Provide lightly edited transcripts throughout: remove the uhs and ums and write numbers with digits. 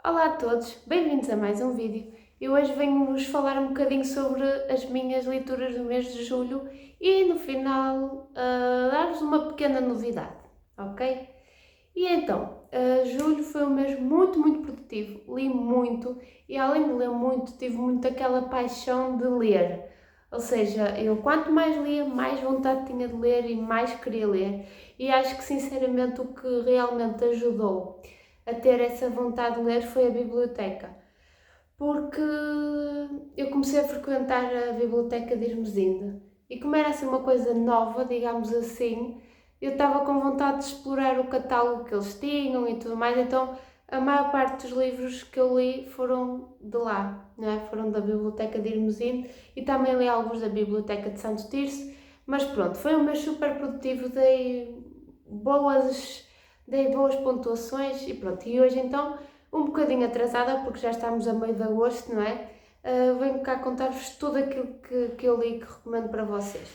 Olá a todos, bem-vindos a mais um vídeo. Eu hoje venho-vos falar um bocadinho sobre as minhas leituras do mês de julho e no final dar-vos uma pequena novidade, ok? E então, julho foi um mês muito produtivo, li muito e além de ler muito, tive muito aquela paixão de ler. Ou seja, eu quanto mais lia, mais vontade tinha de ler e mais queria ler. E acho que sinceramente o que realmente ajudou a ter essa vontade de ler foi a biblioteca. Porque eu comecei a frequentar a biblioteca de Irmesinde e como era assim uma coisa nova, digamos assim, eu estava com vontade de explorar o catálogo que eles tinham e tudo mais, então a maior parte dos livros que eu li foram de lá, não é? Foram da biblioteca de Irmesinde e também li alguns da biblioteca de Santo Tirso, mas pronto, foi um mês super produtivo, dei boas pontuações e pronto, e hoje então um bocadinho atrasada porque já estamos a meio de agosto, não é? Venho cá contar-vos tudo aquilo que eu li e que recomendo para vocês.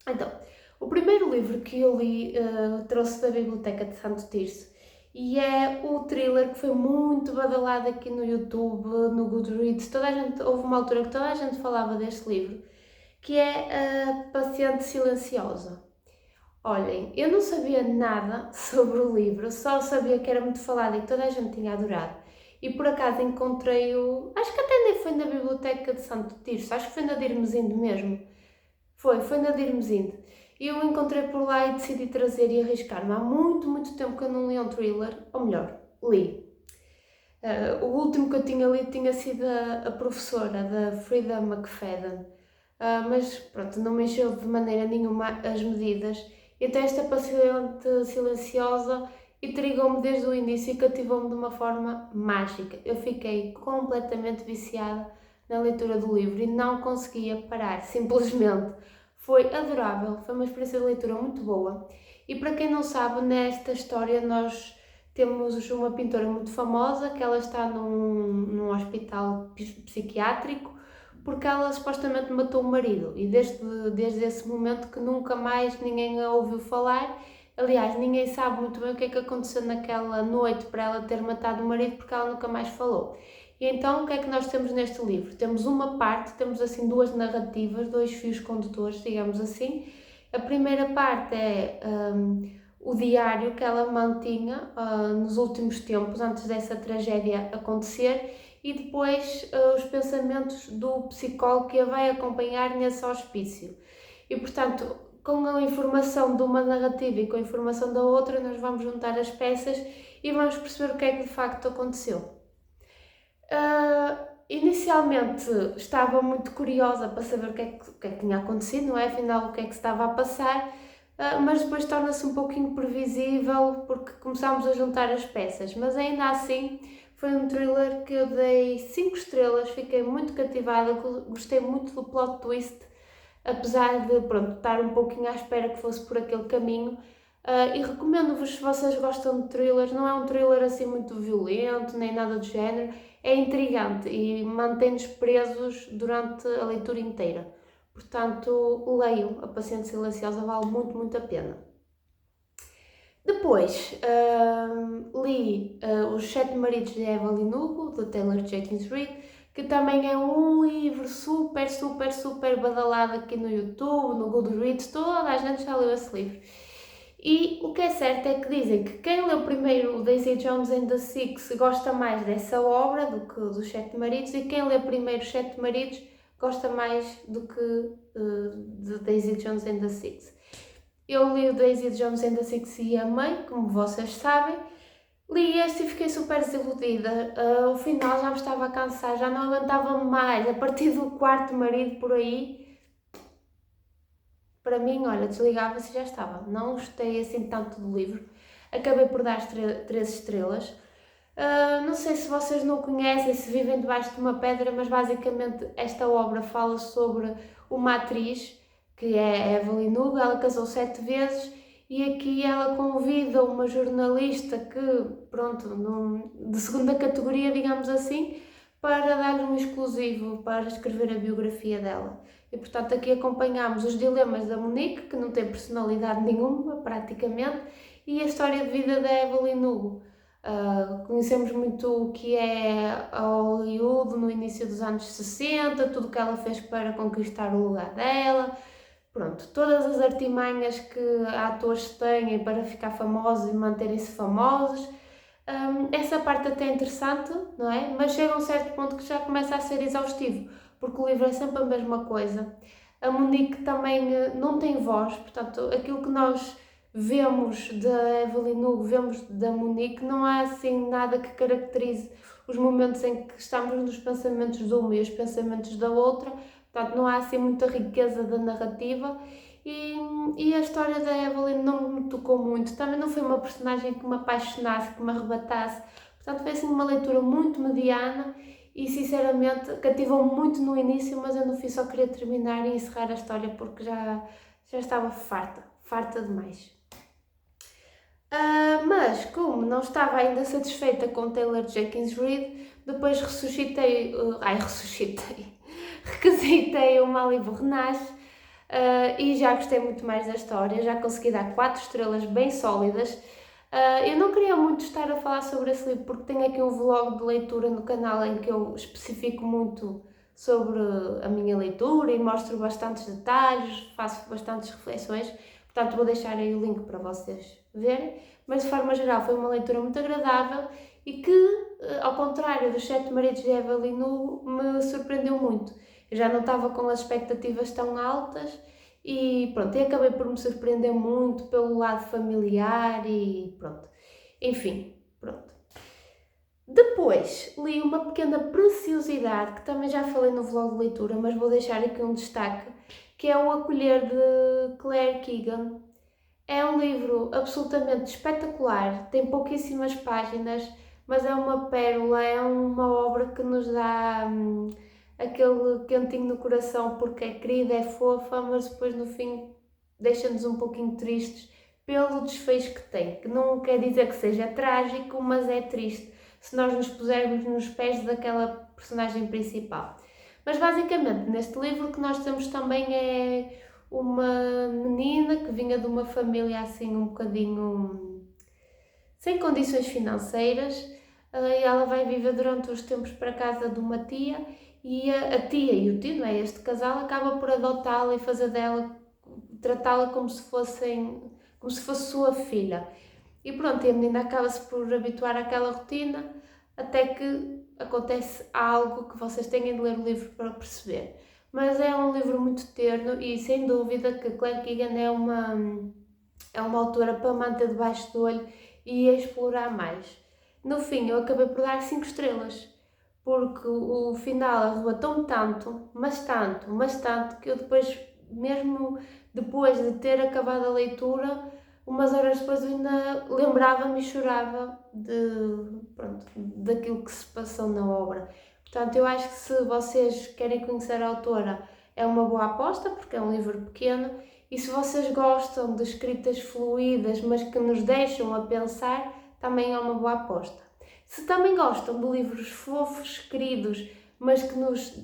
Então, o primeiro livro que eu li trouxe da Biblioteca de Santo Tirso e é o thriller que foi muito badalado aqui no YouTube, no Goodreads. Houve uma altura que toda a gente falava deste livro, que é A Paciente Silenciosa. Olhem, eu não sabia nada sobre o livro, só sabia que era muito falado e que toda a gente tinha adorado. E por acaso encontrei-o, acho que até nem foi na biblioteca de Santo Tirso, acho que foi na de Irmesinde mesmo. Foi na de Irmesinde. E eu o encontrei por lá e decidi trazer e arriscar-me. Há muito tempo que eu não li um thriller, ou melhor, li. O último que eu tinha lido tinha sido a professora, da Frida McFadden. Mas pronto, não me encheu de maneira nenhuma as medidas. Então esta paciente silenciosa intrigou-me desde o início e cativou-me de uma forma mágica. Eu fiquei completamente viciada na leitura do livro e não conseguia parar, simplesmente. Foi adorável, foi uma experiência de leitura muito boa. E para quem não sabe, nesta história nós temos uma pintora muito famosa que ela está num hospital psiquiátrico porque ela supostamente matou o marido e desde esse momento que nunca mais ninguém a ouviu falar. Aliás, ninguém sabe muito bem o que é que aconteceu naquela noite para ela ter matado o marido porque ela nunca mais falou. E então o que é que nós temos neste livro? Temos uma parte, temos assim duas narrativas, dois fios condutores, digamos assim. A primeira parte é o diário que ela mantinha nos últimos tempos, antes dessa tragédia acontecer, e depois os pensamentos do psicólogo que a vai acompanhar nesse hospício. E portanto, com a informação de uma narrativa e com a informação da outra, nós vamos juntar as peças e vamos perceber o que é que de facto aconteceu. Inicialmente estava muito curiosa para saber o que é que tinha acontecido, não é? Afinal, o que é que se estava a passar, mas depois torna-se um pouquinho previsível porque começámos a juntar as peças. Mas ainda assim, foi um thriller que eu dei 5 estrelas, fiquei muito cativada, gostei muito do plot twist, apesar de pronto, estar um pouquinho à espera que fosse por aquele caminho. E recomendo-vos, se vocês gostam de thrillers, não é um thriller assim muito violento, nem nada do género, é intrigante e mantém-nos presos durante a leitura inteira. Portanto, leiam A Paciente Silenciosa, vale muito a pena. Depois, li Os Sete Maridos de Evelyn Hugo, de Taylor Jenkins Reid, que também é um livro super badalado aqui no YouTube, no Goodreads, toda a gente já leu esse livro. E o que é certo é que dizem que quem leu primeiro o Daisy Jones and the Six gosta mais dessa obra do que dos Sete Maridos, e quem lê primeiro os Sete Maridos gosta mais do que de Daisy Jones and the Six. Eu li o Daisy Jones and the Six e amei, como vocês sabem. Li este e fiquei super desiludida. O final já me estava a cansar, já não aguentava mais. A partir do quarto marido por aí, para mim, olha, desligava-se e já estava. Não gostei assim tanto do livro. Acabei por dar 3 estrelas. Não sei se vocês não conhecem, se vivem debaixo de uma pedra, mas basicamente esta obra fala sobre uma atriz, que é Evelyn Hugo. Ela casou 7 vezes e aqui ela convida uma jornalista que, pronto, de segunda categoria, digamos assim, para dar-lhe um exclusivo para escrever a biografia dela. E portanto aqui acompanhamos os dilemas da Monique, que não tem personalidade nenhuma praticamente, e a história de vida da Evelyn Hugo. Conhecemos muito o que é a Hollywood no início dos anos 60, tudo o que ela fez para conquistar o lugar dela. Pronto, todas as artimanhas que atores têm para ficar famosos e manterem-se famosos. Essa parte até é interessante, não é? Mas chega a um certo ponto que já começa a ser exaustivo, porque o livro é sempre a mesma coisa. A Monique também não tem voz, portanto, aquilo que nós vemos da Evelyn Hugo, vemos da Monique, não há assim nada que caracterize os momentos em que estamos nos pensamentos de uma e os pensamentos da outra, portanto, não há assim muita riqueza da narrativa. E a história da Evelyn não me tocou muito, também não foi uma personagem que me apaixonasse, que me arrebatasse, portanto foi assim uma leitura muito mediana e sinceramente cativou-me muito no início, mas eu no fim só queria terminar e encerrar a história porque já estava farta demais. Mas como não estava ainda satisfeita com Taylor Jenkins Reid, depois requisitei o Malibu Renasce. E já gostei muito mais da história, já consegui dar 4 estrelas bem sólidas. Eu não queria muito estar a falar sobre esse livro porque tenho aqui um vlog de leitura no canal em que eu especifico muito sobre a minha leitura e mostro bastantes detalhes, faço bastantes reflexões, portanto vou deixar aí o link para vocês verem, mas de forma geral foi uma leitura muito agradável e que, ao contrário dos 7 Maridos de Evelyn Hugo, me surpreendeu muito. Eu já não estava com as expectativas tão altas e pronto, e acabei por me surpreender muito pelo lado familiar e pronto. Enfim, pronto. Depois li uma pequena preciosidade, que também já falei no vlog de leitura, mas vou deixar aqui um destaque, que é O Acolher de Claire Keegan. É um livro absolutamente espetacular, tem pouquíssimas páginas, mas é uma pérola, é uma obra que nos dá aquele quentinho no coração porque é querida, é fofa, mas depois no fim deixa-nos um pouquinho tristes pelo desfecho que tem, que não quer dizer que seja trágico, mas é triste se nós nos pusermos nos pés daquela personagem principal. Mas basicamente neste livro o que nós temos também é uma menina que vinha de uma família assim um bocadinho sem condições financeiras e ela vai viver durante os tempos para a casa de uma tia e a tia e o tio, não é? Este casal acaba por adotá-la e fazer dela, tratá-la como se fosse sua filha. E pronto, e a menina acaba-se por habituar àquela rotina até que acontece algo que vocês têm de ler o livro para perceber. Mas é um livro muito terno e sem dúvida que Claire Keegan é uma autora para manter debaixo do olho e explorar mais. No fim, eu acabei por dar 5 estrelas, porque o final arrebatou-me tanto, mas tanto, que eu depois, mesmo depois de ter acabado a leitura, umas horas depois eu ainda lembrava-me e chorava daquilo que se passou na obra. Portanto, eu acho que se vocês querem conhecer a autora, é uma boa aposta, porque é um livro pequeno, e se vocês gostam de escritas fluídas, mas que nos deixam a pensar, também é uma boa aposta. Se também gostam de livros fofos, queridos, mas que nos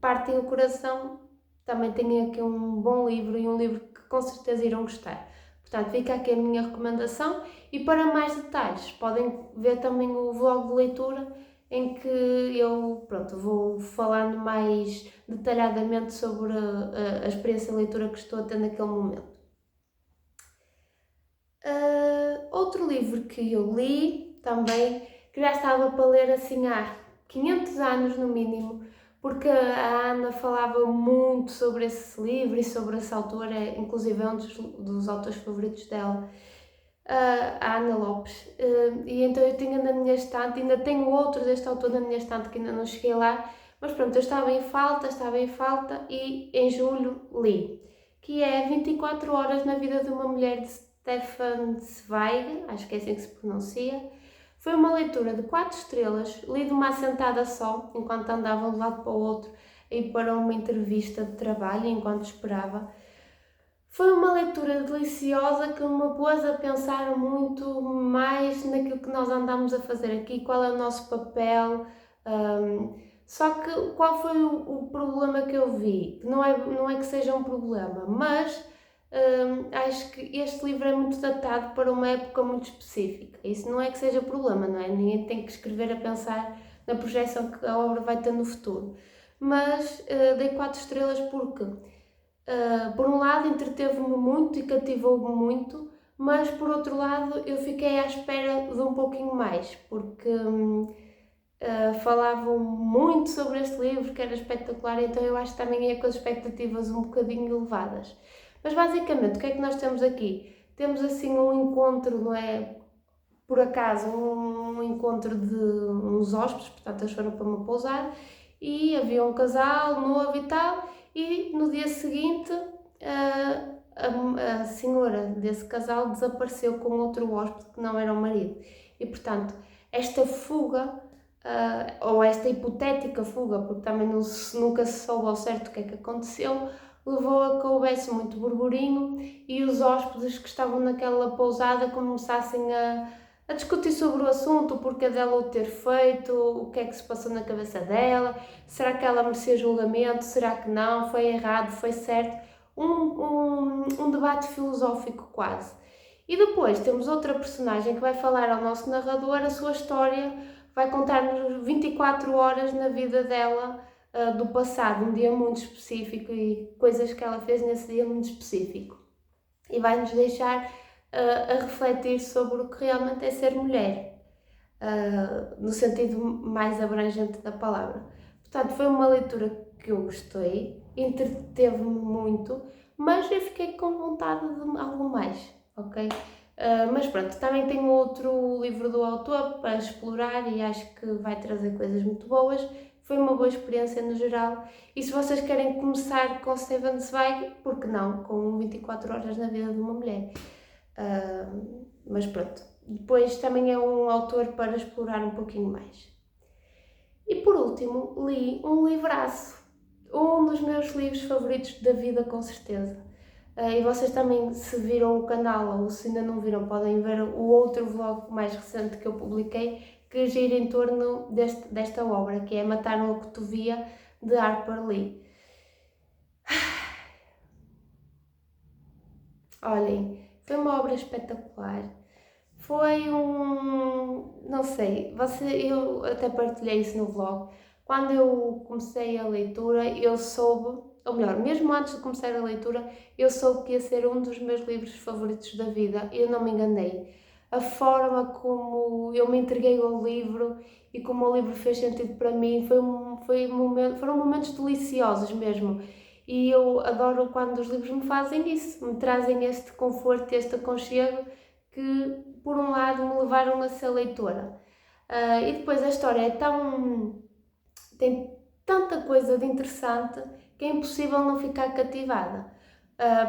partem o coração, também têm aqui um bom livro e um livro que com certeza irão gostar. Portanto, fica aqui a minha recomendação e para mais detalhes podem ver também o vlog de leitura em que eu vou falando mais detalhadamente sobre a experiência de leitura que estou a ter naquele momento. Outro livro que eu li também, que já estava para ler assim há 500 anos no mínimo, porque a Ana falava muito sobre esse livro e sobre essa autora, inclusive é um dos autores favoritos dela, a Ana Lopes. E então eu tinha na minha estante, ainda tenho outro deste autor na minha estante que ainda não cheguei lá, mas pronto, eu estava em falta e em julho li, que é 24 horas na vida de uma mulher de Stefan Zweig, acho que é assim que se pronuncia. Foi uma leitura de 4 estrelas, li de uma assentada só, enquanto andava de um lado para o outro e para uma entrevista de trabalho, enquanto esperava. Foi uma leitura deliciosa que me pôs a pensar muito mais naquilo que nós andamos a fazer aqui, qual é o nosso papel. Só que qual foi o problema que eu vi? Não é que seja um problema, mas acho que este livro é muito datado para uma época muito específica. Isso não é que seja problema, não é? Ninguém tem que escrever a pensar na projeção que a obra vai ter no futuro. Mas dei 4 estrelas porque, por um lado, entreteve-me muito e cativou-me muito, mas por outro lado, eu fiquei à espera de um pouquinho mais, porque falavam muito sobre este livro, que era espetacular, então eu acho que também ia com as expectativas um bocadinho elevadas. Mas basicamente, o que é que nós temos aqui? Temos assim um encontro, não é? Por acaso, um encontro de uns hóspedes, portanto eles foram para uma pousada e havia um casal novo e tal, e no dia seguinte a senhora desse casal desapareceu com outro hóspede que não era o marido. E portanto, esta fuga, ou esta hipotética fuga, porque também nunca se soube ao certo o que é que aconteceu, levou a que houvesse muito burburinho e os hóspedes que estavam naquela pousada começassem a discutir sobre o assunto, o porquê dela o ter feito, o que é que se passou na cabeça dela, será que ela merecia julgamento, será que não, foi errado, foi certo, um debate filosófico quase. E depois temos outra personagem que vai falar ao nosso narrador a sua história, vai contar-nos 24 horas na vida dela, do passado, um dia muito específico e coisas que ela fez nesse dia muito específico. E vai-nos deixar a refletir sobre o que realmente é ser mulher, no sentido mais abrangente da palavra. Portanto, foi uma leitura que eu gostei, entreteve-me muito, mas eu fiquei com vontade de algo mais, ok? Mas pronto, também tenho outro livro do autor para explorar e acho que vai trazer coisas muito boas. Foi uma boa experiência no geral. E se vocês querem começar com Stefan Zweig, por que não? Com 24 horas na vida de uma mulher. Mas pronto. Depois também é um autor para explorar um pouquinho mais. E por último, li um livraço. Um dos meus livros favoritos da vida, com certeza. E vocês também, se viram o canal ou se ainda não viram, podem ver o outro vlog mais recente que eu publiquei, que gira em torno desta obra, que é Mataram a Cotovia, de Harper Lee. Olhem, foi uma obra espetacular. Foi não sei, eu até partilhei isso no vlog. Quando eu comecei a leitura, eu soube, ou melhor, mesmo antes de começar a leitura, eu soube que ia ser um dos meus livros favoritos da vida e eu não me enganei. A forma como eu me entreguei ao livro e como o livro fez sentido para mim foram momentos deliciosos mesmo. E eu adoro quando os livros me fazem isso, me trazem este conforto, este aconchego que, por um lado, me levaram a ser leitora. E depois a história tem tanta coisa de interessante que é impossível não ficar cativada.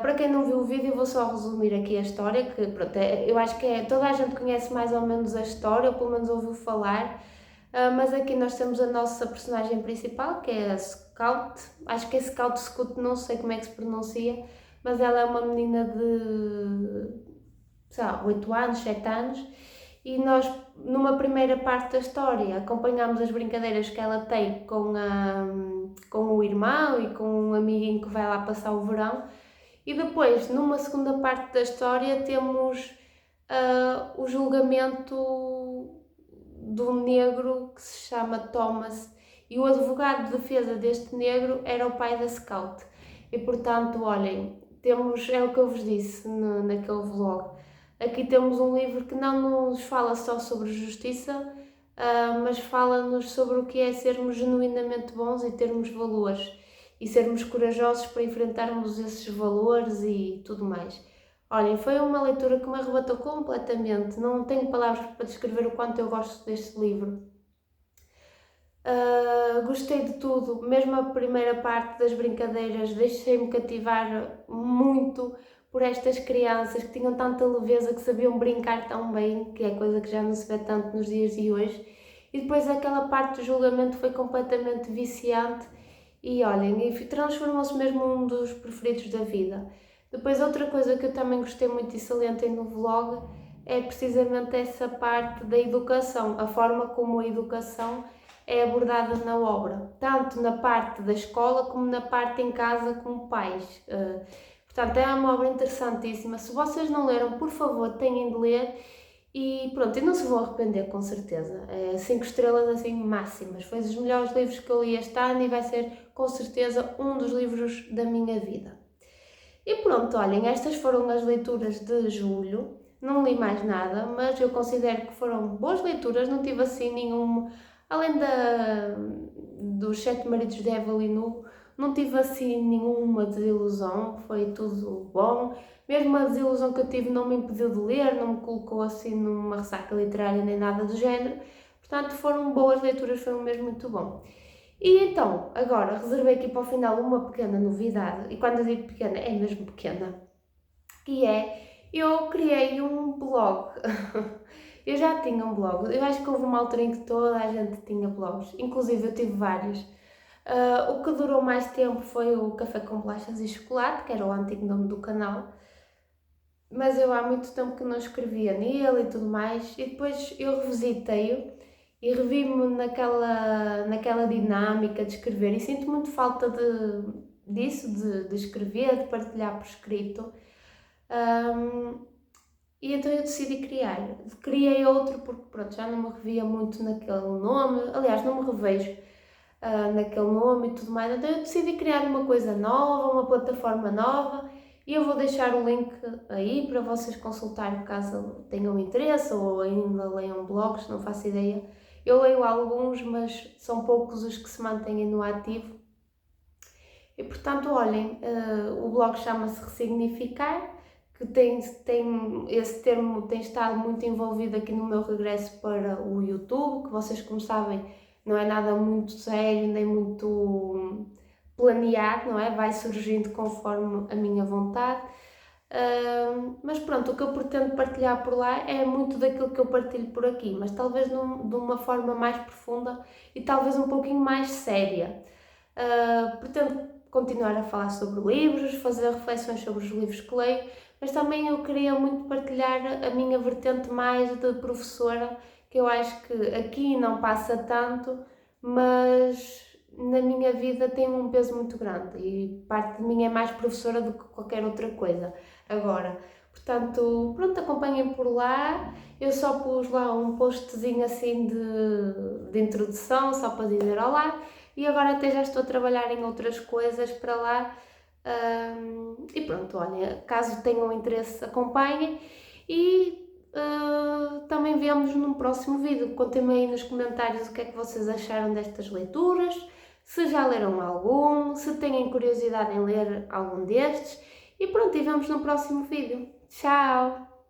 Para quem não viu o vídeo, vou só resumir aqui a história, que pronto, eu acho que toda a gente conhece mais ou menos a história, ou pelo menos ouviu falar, mas aqui nós temos a nossa personagem principal, que é a Scout, acho que é Scout, não sei como é que se pronuncia, mas ela é uma menina de, sei lá, 8 anos, 7 anos, e nós, numa primeira parte da história, acompanhamos as brincadeiras que ela tem com o irmão e com um amiguinho que vai lá passar o verão, e depois, numa segunda parte da história, temos o julgamento do negro que se chama Thomas, e o advogado de defesa deste negro era o pai da Scout. E portanto, olhem, é o que eu vos disse naquele vlog, aqui temos um livro que não nos fala só sobre justiça, mas fala-nos sobre o que é sermos genuinamente bons e termos valores, e sermos corajosos para enfrentarmos esses valores e tudo mais. Olhem, foi uma leitura que me arrebatou completamente, não tenho palavras para descrever o quanto eu gosto deste livro. Gostei de tudo, mesmo a primeira parte das brincadeiras, deixei-me cativar muito por estas crianças que tinham tanta leveza, que sabiam brincar tão bem, que é coisa que já não se vê tanto nos dias de hoje. E depois aquela parte do julgamento foi completamente viciante e olhem, transformou-se mesmo num dos preferidos da vida. Depois outra coisa que eu também gostei muito e salientei no vlog é precisamente essa parte da educação, a forma como a educação é abordada na obra, tanto na parte da escola como na parte em casa com pais. Portanto, é uma obra interessantíssima. Se vocês não leram, por favor, têm de ler. E pronto, e não se vão arrepender, com certeza. É 5 estrelas assim máximas. Foi dos melhores livros que eu li este ano e vai ser com certeza um dos livros da minha vida. E pronto, olhem, estas foram as leituras de julho. Não li mais nada, mas eu considero que foram boas leituras. Não tive assim nenhum, além dos Sete Maridos de Evelyn Hugo, não tive assim nenhuma desilusão. Foi tudo bom. Mesmo a desilusão que eu tive não me impediu de ler, não me colocou assim numa ressaca literária nem nada do género. Portanto, foram boas leituras, foi mesmo muito bom. E então, agora, reservei aqui para o final uma pequena novidade, e quando eu digo pequena, é mesmo pequena, que é, eu criei um blog. Eu já tinha um blog, eu acho que houve uma altura em que toda a gente tinha blogs, inclusive eu tive vários. O que durou mais tempo foi o Café com Bolachas e Chocolate, que era o antigo nome do canal, mas eu há muito tempo que não escrevia nele e tudo mais, e depois eu revisitei-o e revi-me naquela dinâmica de escrever, e sinto muito falta disso, de escrever, de partilhar por escrito. E então eu decidi criar. Criei outro porque pronto, já não me revia muito naquele nome, aliás, não me revejo naquele nome e tudo mais, então eu decidi criar uma coisa nova, uma plataforma nova, e eu vou deixar o link aí para vocês consultarem caso tenham interesse ou ainda leiam blogs, não faço ideia. Eu leio alguns, mas são poucos os que se mantêm no ativo. E portanto, olhem, o blog chama-se Ressignificar, que esse termo tem estado muito envolvido aqui no meu regresso para o YouTube, que vocês, como sabem, não é nada muito sério, nem muito planeado, não é? Vai surgindo conforme a minha vontade. Mas pronto, o que eu pretendo partilhar por lá é muito daquilo que eu partilho por aqui, mas talvez de uma forma mais profunda e talvez um pouquinho mais séria. Pretendo continuar a falar sobre livros, fazer reflexões sobre os livros que leio, mas também eu queria muito partilhar a minha vertente mais de professora, que eu acho que aqui não passa tanto, mas na minha vida tem um peso muito grande e parte de mim é mais professora do que qualquer outra coisa agora. Portanto, pronto, acompanhem por lá. Eu só pus lá um postzinho assim de introdução, só para dizer olá, e agora até já estou a trabalhar em outras coisas para lá. E pronto, olha, caso tenham interesse, acompanhem e também vemos num próximo vídeo. Contem-me aí nos comentários o que é que vocês acharam destas leituras, se já leram algum, se têm curiosidade em ler algum destes, e pronto, e vemos no próximo vídeo. Tchau!